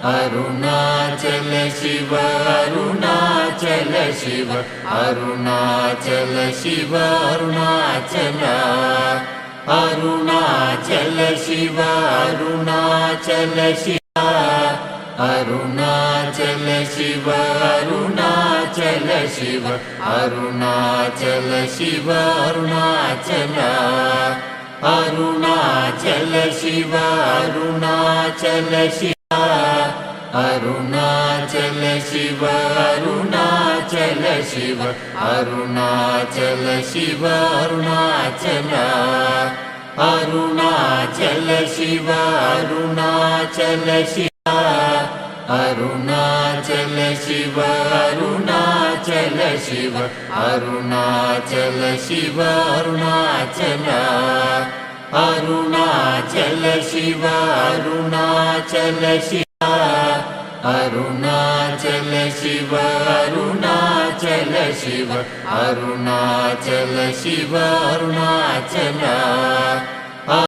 Arunachal Shiva Arunachal Shiva Arunachal Shiva Arunachal Arunachal Shiva Arunachal Shiva Arunachal Shiva Arunachal Shiva Arunachal Shiva Arunachal Arunachal Shiva Arunachal Shiva Arunachal Shiva Arunachal Shiva Arunachal Shiva Arunachal Arunachal Shiva Arunachal Shiva Arunachal Shiva Arunachal Shiva Arunachal Shiva Arunachal Arunachal Shiva Arunachal Shiva Arunachal Shiva Arunachal Shiva Arunachal Shiva Arunachal